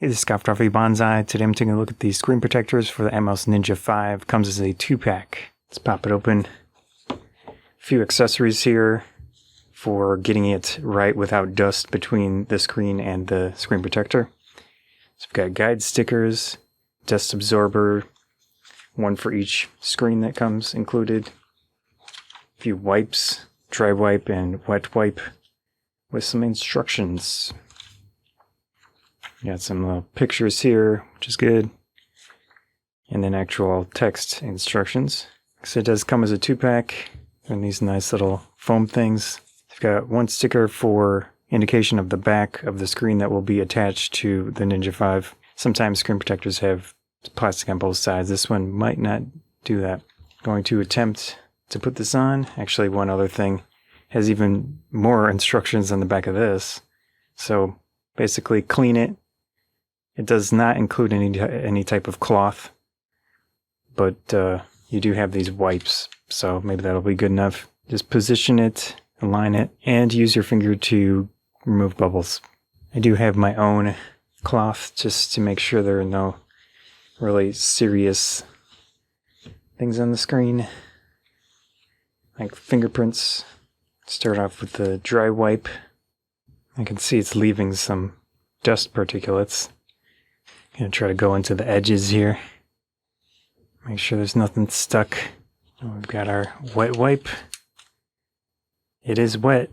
Hey, this is Photography Bonsai. Today I'm taking a look at the screen protectors for the Atomos Ninja 5. Comes as a 2-pack. Let's pop it open. A few accessories here for getting it right without dust between the screen and the screen protector. So we've got guide stickers, dust absorber, one for each screen that comes included. A few wipes, dry wipe and wet wipe with some instructions. Got some little pictures here, which is good. And then actual text instructions. So it does come as a 2-pack and these nice little foam things. You've got one sticker for indication of the back of the screen that will be attached to the Ninja 5. Sometimes screen protectors have plastic on both sides. This one might not do that. Going to attempt to put this on. Actually, one other thing has even more instructions on the back of this. So basically clean it. It does not include any type of cloth, but you do have these wipes, so maybe that'll be good enough. Just position it, align it, and use your finger to remove bubbles. I do have my own cloth just to make sure there are no really serious things on the screen, like fingerprints. Start off with the dry wipe. I can see it's leaving some dust particulates. Gonna try to go into the edges here. Make sure there's nothing stuck. And we've got our wet wipe. It is wet.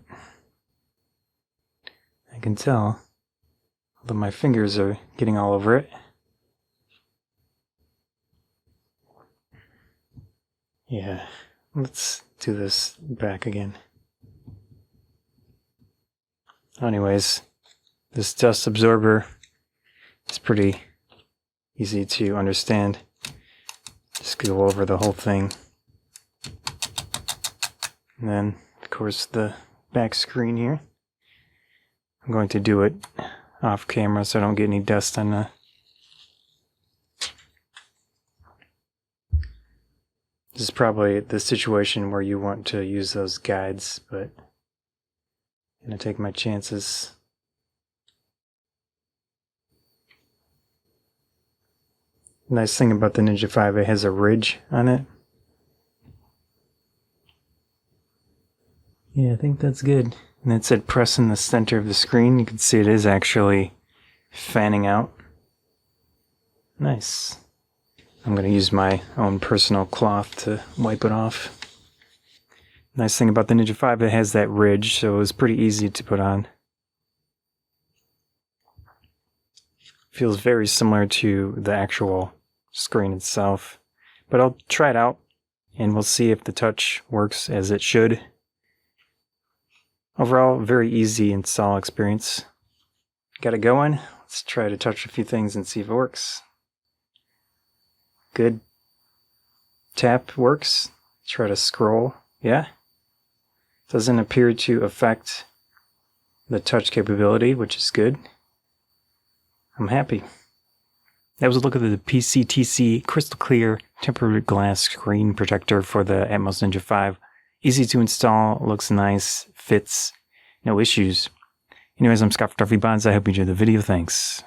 I can tell. Although my fingers are getting all over it. Yeah, let's do this back again. Anyways, this dust absorber is pretty easy to understand. Just go over the whole thing. And then, of course, the back screen here. I'm going to do it off camera so I don't get any dust on the... This is probably the situation where you want to use those guides, but I'm going to take my chances. Nice thing about the Ninja 5, it has a ridge on it. Yeah, I think that's good. And it said press in the center of the screen. You can see it is actually fanning out. Nice. I'm going to use my own personal cloth to wipe it off. Nice thing about the Ninja 5, it has that ridge, so it was pretty easy to put on. Feels very similar to the actual screen itself, but I'll try it out and we'll see if the touch works as it should. Overall, very easy install experience. Got it going. Let's try to touch a few things and see if it works. Good. Tap works. Try to scroll. Yeah. Doesn't appear to affect the touch capability, which is good. I'm happy. That was a look at the PCTC crystal clear tempered glass screen protector for the Atomos Ninja 5. Easy to install, looks nice, fits, no issues. Anyways, I'm Photography Bonsai. I hope you enjoyed the video. Thanks.